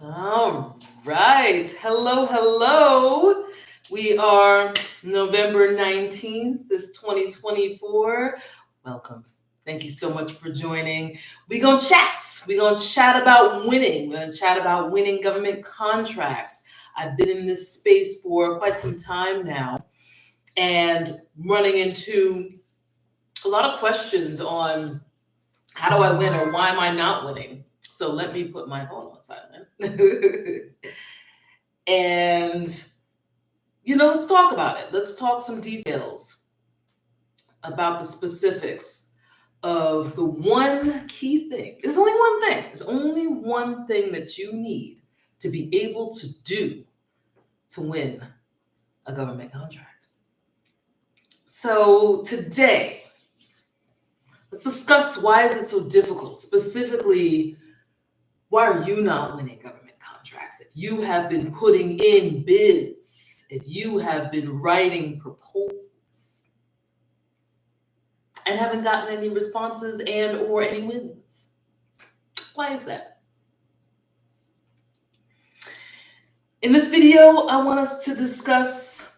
All right. Hello, hello. We are November 19th, this 2024. Welcome. Thank you so much for joining. We're going to chat. We're going to chat about winning. We're going to chat about winning government contracts. I've been in this space for quite some time now and running into a lot of questions on how do I win or why am I not winning? So let me put my phone on silent. And, let's talk about it. Let's talk some details about the specifics of the one key thing. There's only one thing. There's only one thing that you need to be able to do to win a government contract. So today, let's discuss why is it so difficult. Specifically, why are you not winning government contracts? If you have been putting in bids, if you have been writing proposals and haven't gotten any responses and or any wins, why is that? In this video, I want us to discuss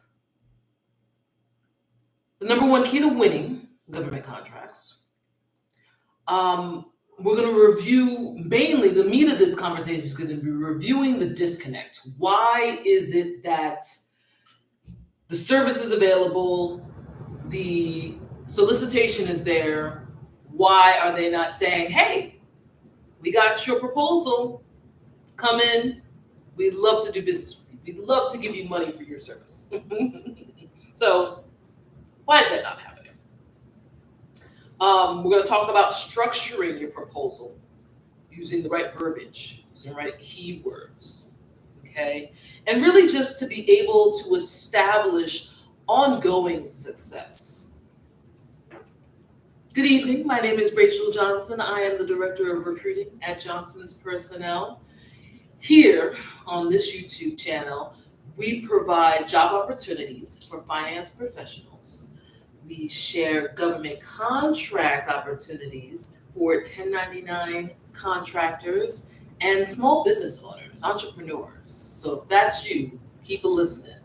the number one key to winning government contracts. We're going to review, mainly the meat of this conversation is going to be reviewing the disconnect. Why is it that the service is available, the solicitation is there? Why are they not saying, hey, we got your proposal, come in, we'd love to do business with you, we'd love to give you money for your service. So why is that not happening? We're going to talk about structuring your proposal, using the right verbiage, using the right keywords, okay? And really just to be able to establish ongoing success. Good evening. My name is Rachel Johnson. I am the Director of Recruiting at Johnson's Personnel. Here on this YouTube channel, we provide job opportunities for finance professionals. We share government contract opportunities for 1099 contractors and small business owners, entrepreneurs. So if that's you, keep listening.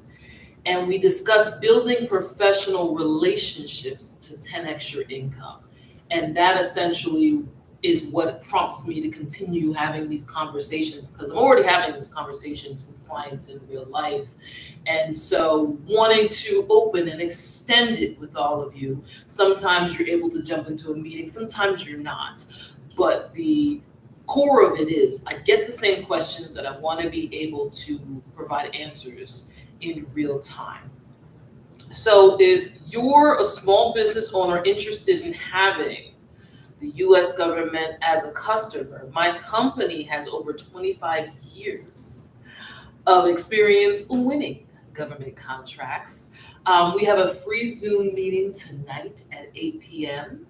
And we discuss building professional relationships to 10x your income. And that essentially is what prompts me to continue having these conversations, because I'm already having these conversations with clients in real life. And so wanting to open and extend it with all of you, sometimes you're able to jump into a meeting, sometimes you're not. But the core of it is I get the same questions that I want to be able to provide answers in real time. So if you're a small business owner interested in having the US government as a customer, my company has over 25 years of experience winning government contracts. We have a free Zoom meeting tonight at 8 p.m.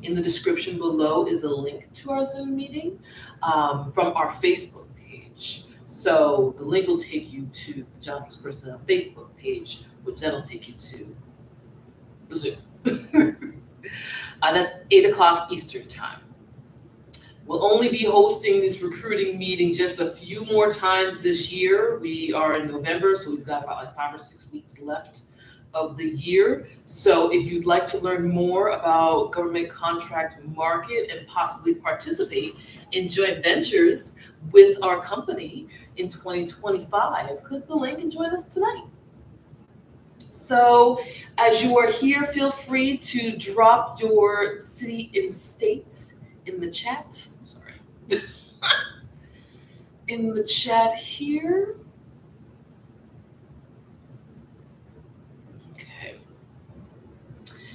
In the description below is a link to our Zoom meeting from our Facebook page. So the link will take you to the Johnson's Personnel Facebook page, which then will take you to the Zoom. That's 8 o'clock Eastern time. We'll only be hosting this recruiting meeting just a few more times this year. We are in November, so we've got about 5 or 6 weeks left of the year. So if you'd like to learn more about government contract market and possibly participate in joint ventures with our company in 2025, click the link and join us tonight. So as you are here, feel free to drop your city and state in the chat. Sorry. In the chat here. Okay.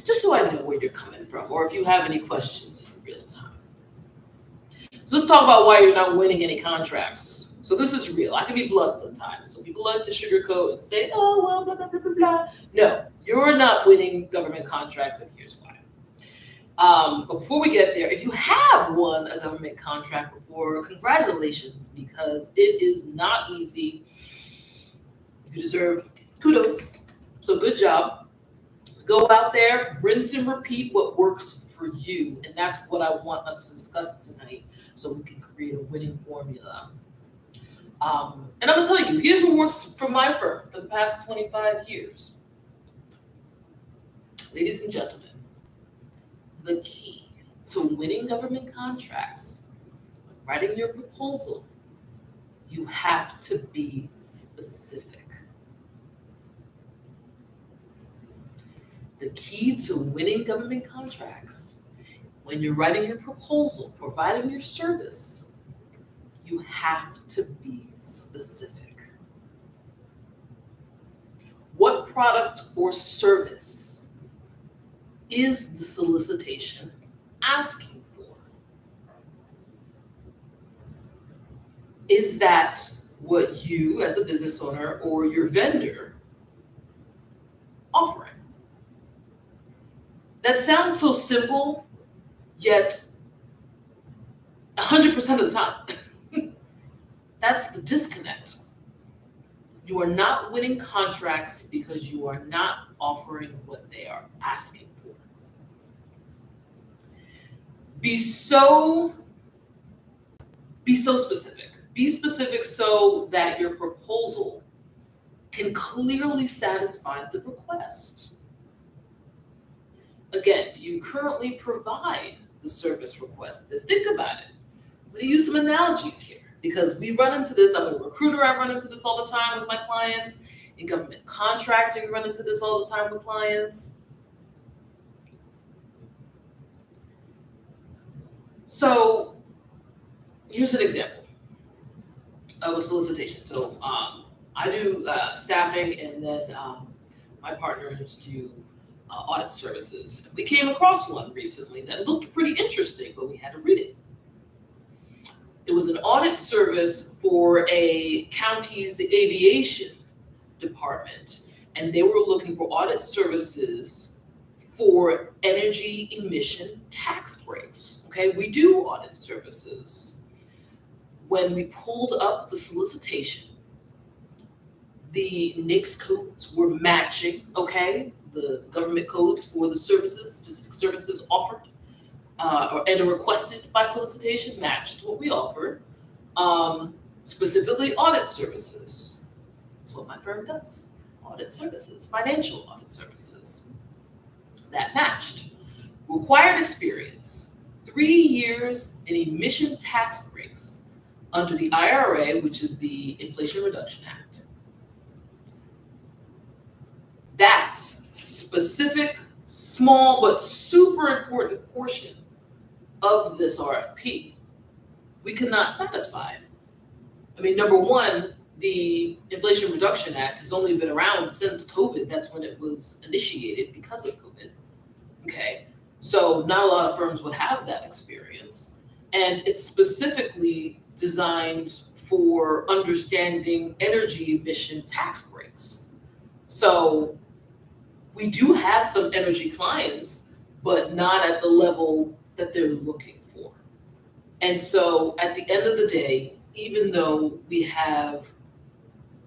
Just so I know where you're coming from, or if you have any questions in real time. So let's talk about why you're not winning any contracts. So this is real. I can be blunt sometimes. So people like to sugarcoat and say, oh, well, blah, blah, blah, blah, blah. No, you're not winning government contracts, and here's why. But before we get there, if you have won a government contract before, congratulations, because it is not easy. You deserve kudos. So good job. Go out there, rinse and repeat what works for you. And that's what I want us to discuss tonight so we can create a winning formula. And I'm gonna tell you, here's what worked for my firm for the past 25 years. Ladies and gentlemen, the key to winning government contracts, writing your proposal, you have to be specific. The key to winning government contracts, when you're writing your proposal, providing your service, you have to be specific. What product or service is the solicitation asking for? Is that what you as a business owner or your vendor offering? That sounds so simple, yet 100% of the time, that's the disconnect. You are not winning contracts because you are not offering what they are asking for. Be so specific. Be specific so that your proposal can clearly satisfy the request. Again, do you currently provide the service requested? Think about it. I'm going to use some analogies here because we run into this. I'm a recruiter. I run into this all the time with my clients. In government contracting, run into this all the time with clients. So here's an example of a solicitation. So I do staffing, and then my partners do audit services. We came across one recently that looked pretty interesting, but we had to read it. It was an audit service for a county's aviation department, and they were looking for audit services for energy emission tax breaks. Okay, we do audit services. When we pulled up the solicitation, the NAICS codes were matching, okay? The government codes for the services, specific services offered and requested by solicitation matched what we offered. Specifically audit services. That's what my firm does. Audit services, financial audit services. That matched. Required experience, 3 years in emission tax breaks under the IRA, which is the Inflation Reduction Act. That specific, small, but super important portion of this RFP, we could not satisfy. I mean, number one, the Inflation Reduction Act has only been around since COVID. That's when it was initiated because of COVID. Okay, so not a lot of firms would have that experience. And it's specifically designed for understanding energy emission tax breaks. So we do have some energy clients, but not at the level that they're looking for. And so at the end of the day, even though we have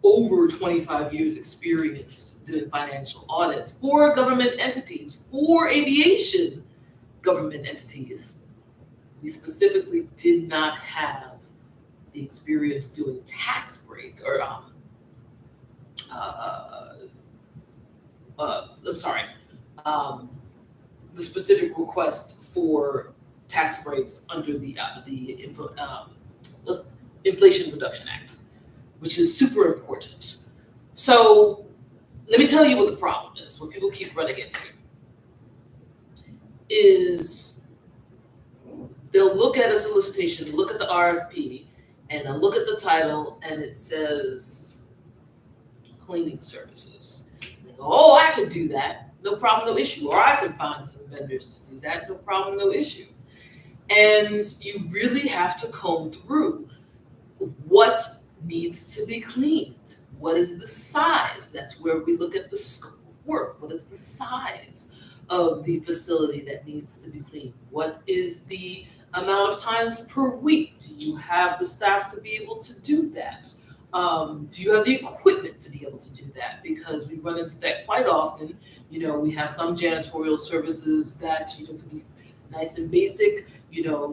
over 25 years experience doing financial audits for government entities, for aviation government entities, we specifically did not have the experience doing tax breaks or the specific request for tax breaks under the Inflation Reduction Act, which is super important. So let me tell you what the problem is, what people keep running into, is they'll look at a solicitation, look at the RFP, and they'll look at the title, and it says cleaning services. And they go, oh, I could do that. No problem, no issue. Or I can find some vendors to do that. No problem, no issue. And you really have to comb through what needs to be cleaned. What is the size? That's where we look at the scope of work. What is the size of the facility that needs to be cleaned? What is the amount of times per week? Do you have the staff to be able to do that? Do you have the equipment to be able to do that? Because we run into that quite often. You know, we have some janitorial services that, you know, can be nice and basic.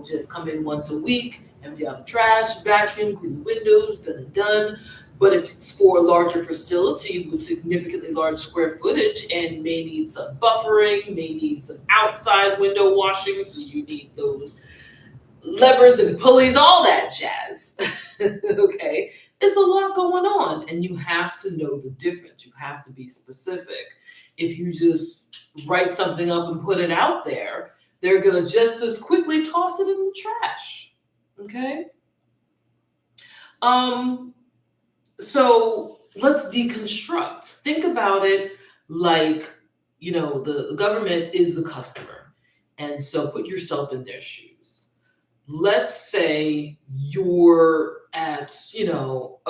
just come in once a week, empty out the trash, vacuum, clean the windows, done and done. But if it's for a larger facility with significantly large square footage and may need some buffering, may need some outside window washing, so you need those levers and pulleys, all that jazz. Okay, it's a lot going on, and you have to know the difference. You have to be specific. If you just write something up and put it out there, they're gonna just as quickly toss it in the trash. Okay. So let's deconstruct. Think about it like, the government is the customer. And so put yourself in their shoes. Let's say you're at,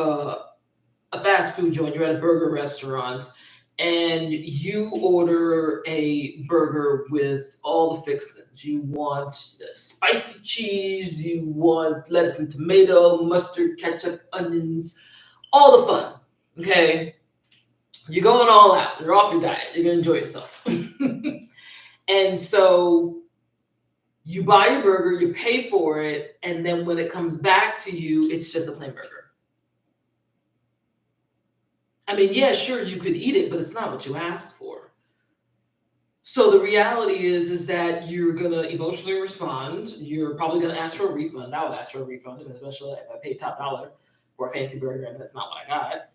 a fast food joint, you're at a burger restaurant, and you order a burger with all the fixings. You want the spicy cheese, you want lettuce and tomato, mustard, ketchup, onions, all the fun. Okay. You're going all out. You're off your diet. You're going to enjoy yourself. And so you buy your burger, you pay for it, and then when it comes back to you, it's just a plain burger. I mean, yeah, sure, you could eat it, but it's not what you asked for. So the reality is that you're gonna emotionally respond. You're probably gonna ask for a refund. I would ask for a refund, especially if I paid top dollar for a fancy burger and that's not what I got.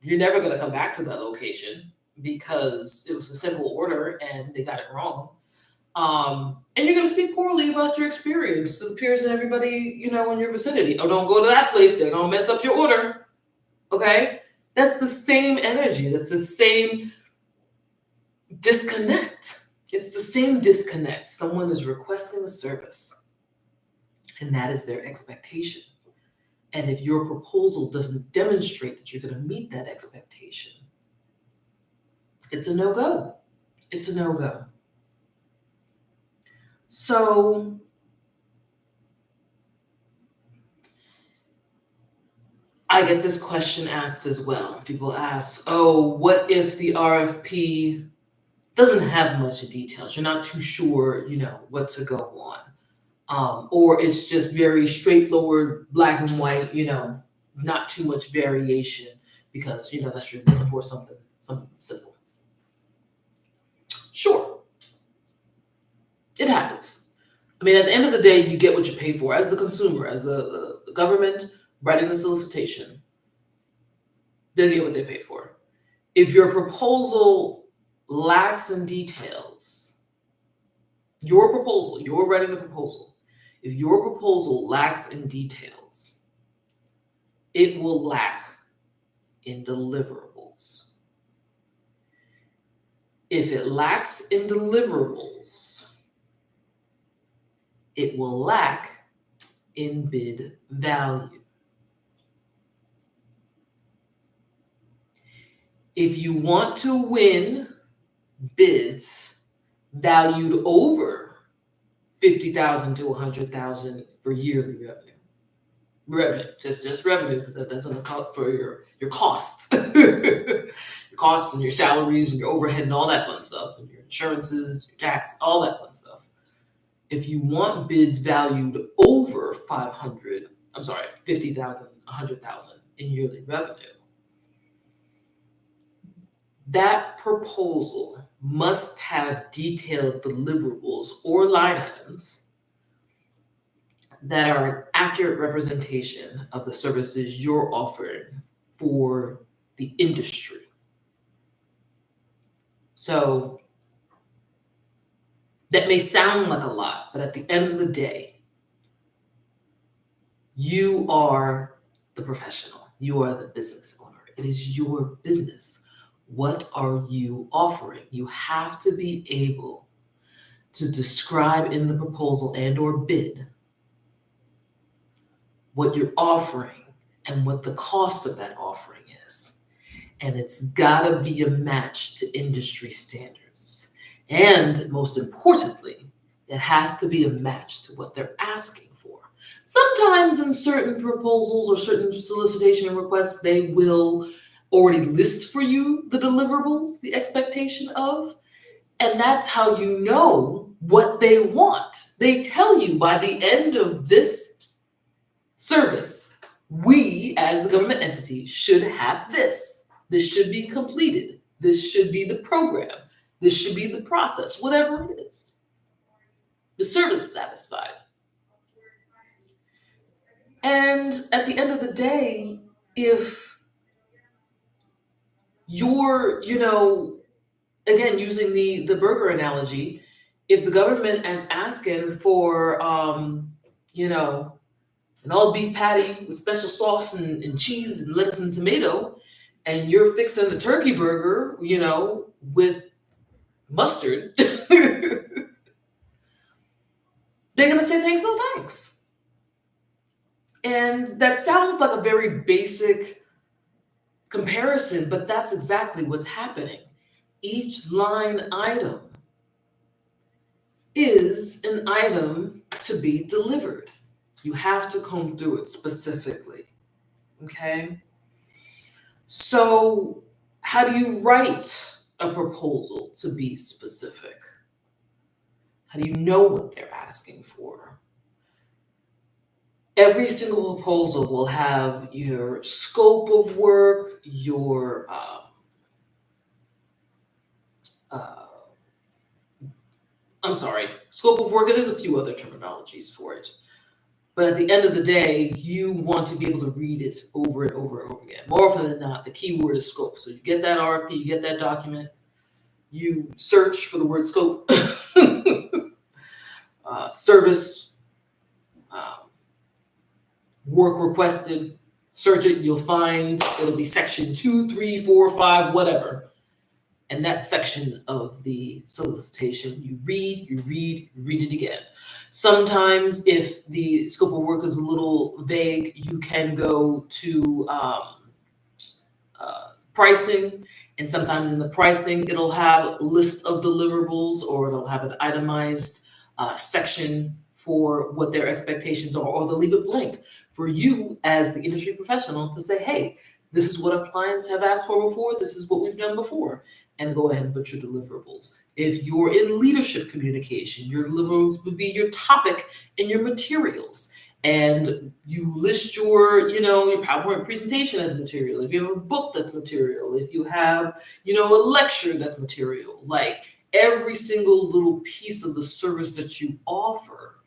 You're never gonna come back to that location because it was a simple order and they got it wrong. And you're gonna speak poorly about your experience to the peers and everybody, in your vicinity. Oh, don't go to that place, they're gonna mess up your order. Okay? That's the same energy. That's the same disconnect. It's the same disconnect. Someone is requesting a service, and that is their expectation. And if your proposal doesn't demonstrate that you're going to meet that expectation, it's a no-go. It's a no-go. So I get this question asked as well. People ask, oh, what if the RFP doesn't have much details? You're not too sure, what to go on. Or it's just very straightforward, black and white, not too much variation because, that's you're looking for something simple. Sure. It happens. I mean, at the end of the day, you get what you pay for as the consumer, as the government writing the solicitation. They get what they pay for. If your proposal lacks in details, you're writing the proposal. If your proposal lacks in details, it will lack in deliverables. If it lacks in deliverables, it will lack in bid value. If you want to win bids valued over $50,000 to $100,000 for yearly revenue, just revenue, because that doesn't account for your costs, your costs and your salaries and your overhead and all that fun stuff, and your insurances, your tax, all that fun stuff. If you want bids valued over 50,000, 100,000 in yearly revenue, that proposal must have detailed deliverables or line items that are an accurate representation of the services you're offering for the industry. So that may sound like a lot, but at the end of the day, you are the professional. You are the business owner. It is your business. What are you offering? You have to be able to describe in the proposal and or bid what you're offering and what the cost of that offering is. And it's gotta be a match to industry standards. And most importantly, it has to be a match to what they're asking for. Sometimes in certain proposals or certain solicitation requests, they will already list for you the deliverables, the expectation of, and that's how you know what they want. They tell you by the end of this service, we as the government entity should have this. This should be completed. This should be the program. This should be the process, whatever it is. The service is satisfied. And at the end of the day, if you're, again, using the burger analogy, if the government is asking for, an all beef patty with special sauce and cheese and lettuce and tomato, and you're fixing the turkey burger, with mustard, they're going to say thanks, no thanks. And that sounds like a very basic comparison, but that's exactly what's happening. Each line item is an item to be delivered. You have to comb through it specifically. Okay? So, how do you write a proposal to be specific? How do you know what they're asking for? Every single proposal will have your scope of work, your scope of work, and there's a few other terminologies for it. But at the end of the day, you want to be able to read it over and over and over again. More often than not, the key word is scope. So you get that RFP, you get that document, you search for the word scope, service, work requested, search it, you'll find it'll be section 2, 3, 4, 5, whatever. And that section of the solicitation, you read it again. Sometimes if the scope of work is a little vague, you can go to pricing. And sometimes in the pricing, it'll have a list of deliverables, or it'll have an itemized section for what their expectations are, or they'll leave it blank for you as the industry professional to say, hey, this is what our clients have asked for before, this is what we've done before, and go ahead and put your deliverables. If you're in leadership communication, your deliverables would be your topic and your materials. And you list your PowerPoint presentation as material. If you have a book, that's material. If you have, a lecture, that's material. Like every single little piece of the service that you offer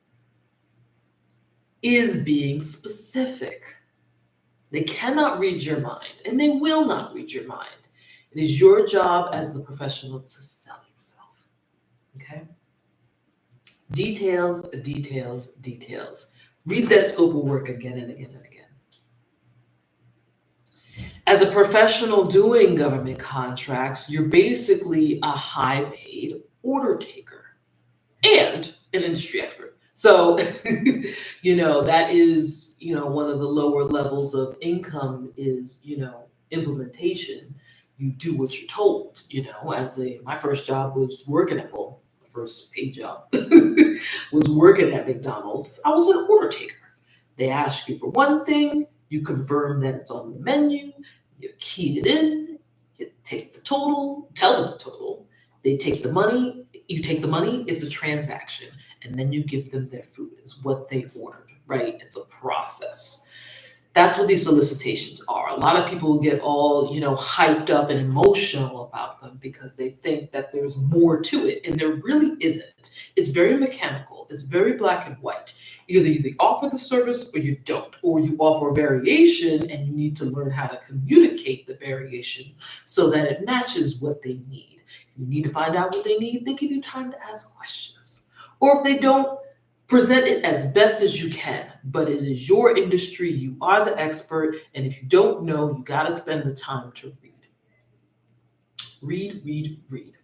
is being specific. They cannot read your mind, and they will not read your mind. It is your job as the professional to sell yourself. Okay? Details, details, details. Read that scope of work again and again and again. As a professional doing government contracts, you're basically a high-paid order taker and an industry expert. So, that is, one of the lower levels of income is, implementation. You do what you're told, my first job was working at, first paid job was working at McDonald's. I was an order taker. They ask you for one thing, you confirm that it's on the menu, you key it in, you take the total, tell them the total, they take the money, you take the money, it's a transaction, and then you give them their food. It's what they ordered, right? It's a process. That's what these solicitations are. A lot of people get all, hyped up and emotional about them because they think that there's more to it, and there really isn't. It's very mechanical. It's very black and white. Either you offer the service or you don't, or you offer a variation and you need to learn how to communicate the variation so that it matches what they need. If you need to find out what they need, they give you time to ask questions. Or if they don't, present it as best as you can, but it is your industry, you are the expert, and if you don't know, you got to spend the time to read. Read, read, read.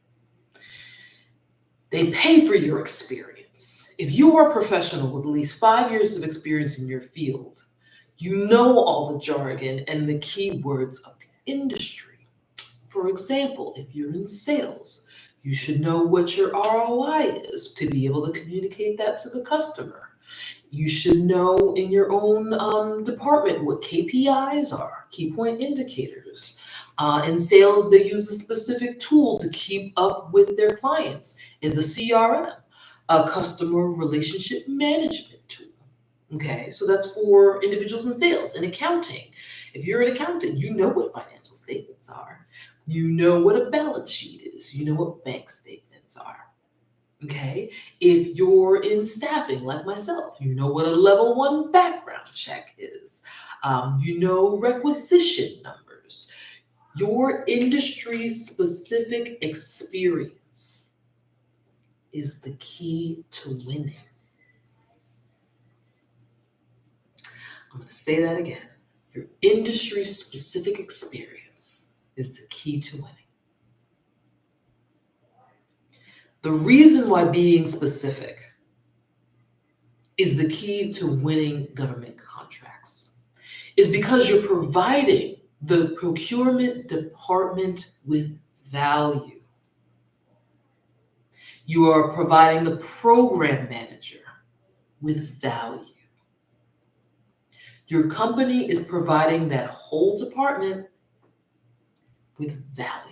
They pay for your experience. If you are a professional with at least 5 years of experience in your field, you know all the jargon and the keywords of the industry. For example, if you're in sales, you should know what your ROI is to be able to communicate that to the customer. You should know in your own department what KPIs are, key point indicators. In sales, they use a specific tool to keep up with their clients, is a CRM. a customer relationship management tool. Okay, so that's for individuals in sales and accounting. If you're an accountant, you know what financial statements are. You know what a balance sheet is. You know what bank statements are. Okay, if you're in staffing like myself, you know what a level one background check is. You know requisition numbers. Your industry specific experience is the key to winning. I'm going to say that again. Your industry specific experience is the key to winning. The reason why being specific is the key to winning government contracts is because you're providing the procurement department with value. You are providing the program manager with value. Your company is providing that whole department with value.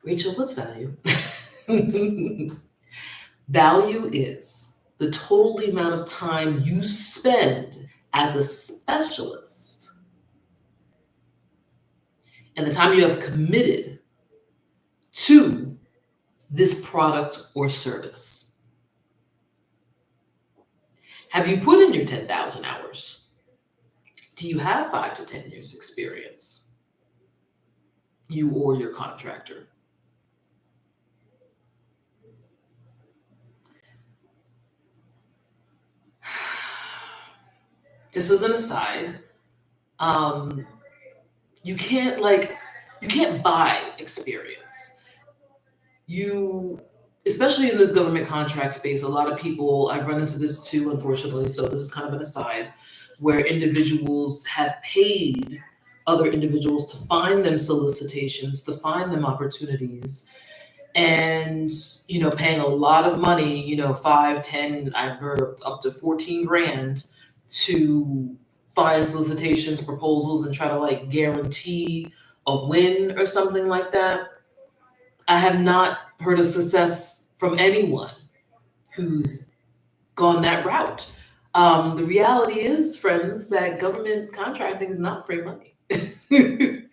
Rachel, what's value? Value is the total amount of time you spend as a specialist and the time you have committed to this product or service. Have you put in your 10,000 hours? Do you have 5 to 10 years experience? You or your contractor? Just as an aside, you can't buy experience. Especially in this government contract space, a lot of people, I've run into this too, unfortunately, so this is kind of an aside, where individuals have paid other individuals to find them solicitations, to find them opportunities, and paying a lot of money, 5, 10, I've heard up to 14 grand to find solicitations, proposals, and try to guarantee a win or something like that. I have not heard of success from anyone who's gone that route. The reality is, friends, that government contracting is not free money. It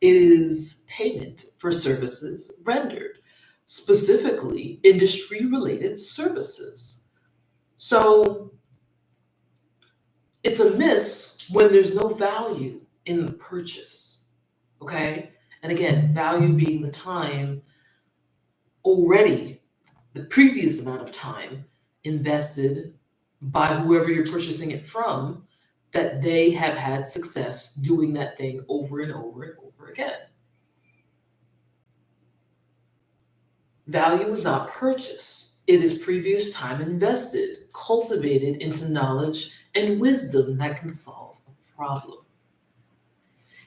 is payment for services rendered, specifically industry-related services. So it's a miss when there's no value in the purchase, okay? And again, value being the time already, the previous amount of time invested by whoever you're purchasing it from, that they have had success doing that thing over and over and over again. Value is not purchase. It is previous time invested, cultivated into knowledge and wisdom that can solve a problem.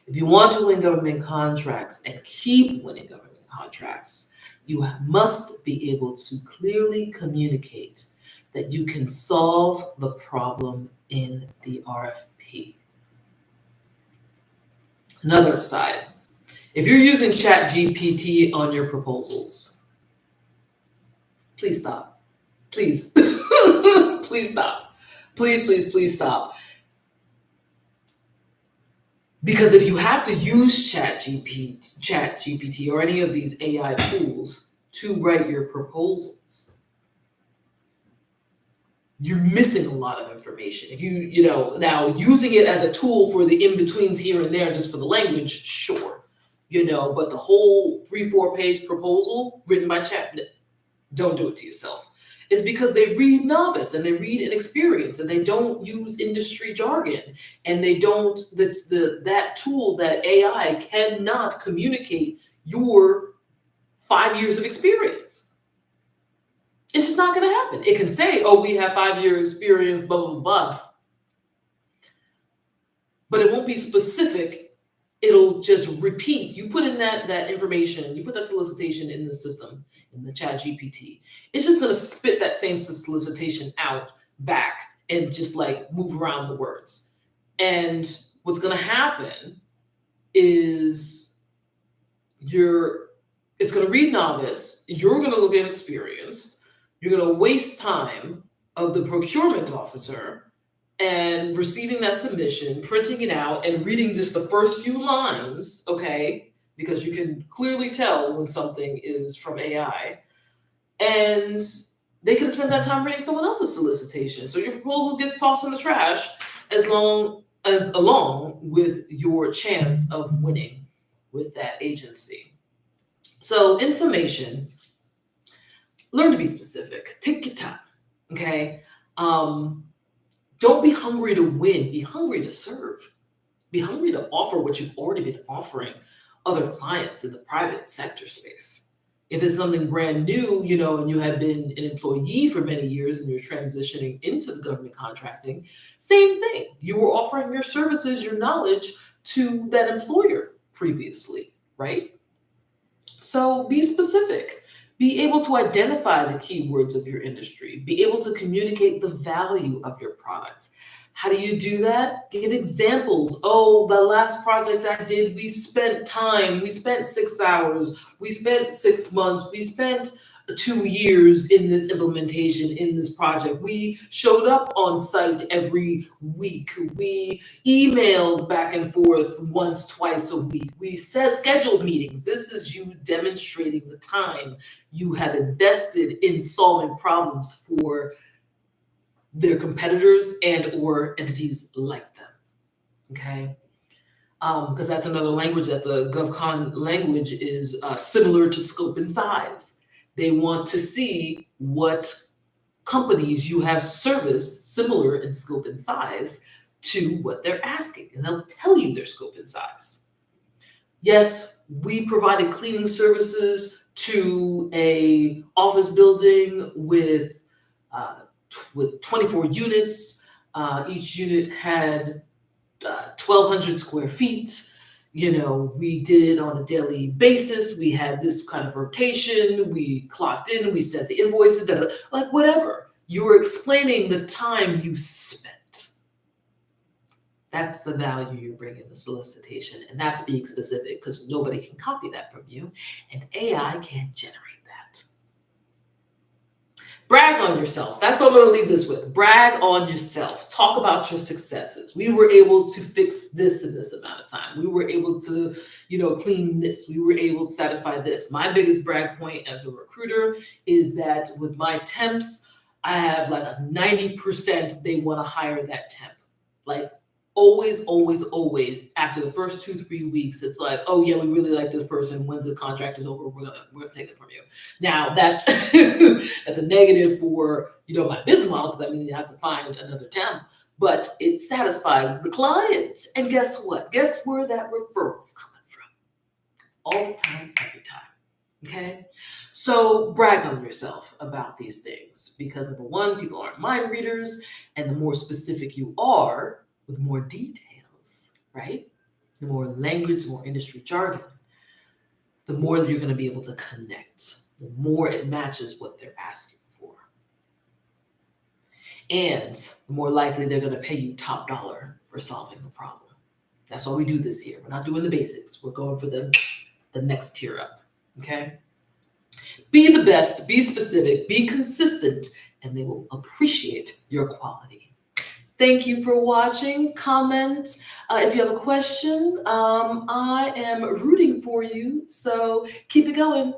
If you want to win government contracts and keep winning government contracts, you must be able to clearly communicate that you can solve the problem in the RFP. Another aside, if you're using ChatGPT on your proposals, please stop. Please. Please stop. Please stop. Because if you have to use ChatGPT or any of these AI tools to write your proposals, you're missing a lot of information. If now using it as a tool for the in-betweens here and there, just for the language, sure, but the whole 3-4 page proposal written by Chat, don't do it to yourself. It's because they read novice and they read inexperienced and they don't use industry jargon and they don't, that tool, that AI cannot communicate your 5 years of experience. It's just not going to happen. It can say, oh, we have 5 years experience, blah, blah, blah. But it won't be specific. It'll just repeat. You put in that information, you put that solicitation in the system, in the ChatGPT. It's just going to spit that same solicitation out back and just move around the words. And what's going to happen is It's going to read novice. You're going to look inexperienced. You're going to waste time of the procurement officer and receiving that submission, printing it out, and reading just the first few lines, okay? Because you can clearly tell when something is from AI. And they could have spent that time reading someone else's solicitation. So your proposal gets tossed in the trash along with your chance of winning with that agency. So in summation, learn to be specific. Take your time, okay? Don't be hungry to win. Be hungry to serve. Be hungry to offer what you've already been offering other clients in the private sector space. If it's something brand new, and you have been an employee for many years and you're transitioning into the government contracting, same thing. You were offering your services, your knowledge to that employer previously, right? So be specific. Be able to identify the keywords of your industry. Be able to communicate the value of your products. How do you do that? Give examples. Oh, the last project I did, we spent time, we spent 6 hours, we spent 6 months, we spent 2 years in this implementation, in this project. We showed up on site every week. We emailed back and forth once, twice a week. We set scheduled meetings. This is you demonstrating the time you have invested in solving problems for their competitors and or entities like them, okay? Because that's another language, that's a GovCon language, is similar to scope and size. They want to see what companies you have serviced similar in scope and size to what they're asking, and they'll tell you their scope and size. Yes, we provided cleaning services to a office building with 24 units. Each unit had 1,200 square feet. We did it on a daily basis. We had this kind of rotation. We clocked in, we sent the invoices, like whatever. You were explaining the time you spent. That's the value you bring in the solicitation. And that's being specific, because nobody can copy that from you. And AI can't generate that. Brag on yourself. That's what I'm going to leave this with. Brag on yourself. Talk about your successes. We were able to fix this in this amount of time. We were able to, clean this. We were able to satisfy this. My biggest brag point as a recruiter is that with my temps, I have like a 90% they want to hire that temp. Like always, always, always, after the first 2-3 weeks, it's like, oh yeah, we really like this person. Once the contract is over, we're gonna take it from you. Now that's that's a negative for my business model, because you have to find another temp, but it satisfies the client. And guess what? Guess where that referral's coming from? All the time, every time. Okay? So brag on yourself about these things, because number one, people aren't mind readers, and the more specific you are, with more details, right? The more language, more industry jargon, the more that you're going to be able to connect, the more it matches what they're asking for. And the more likely they're going to pay you top dollar for solving the problem. That's why we do this here. We're not doing the basics. We're going for the next tier up, okay? Be the best, be specific, be consistent, and they will appreciate your quality. Thank you for watching. Comment if you have a question. I am rooting for you, so keep it going.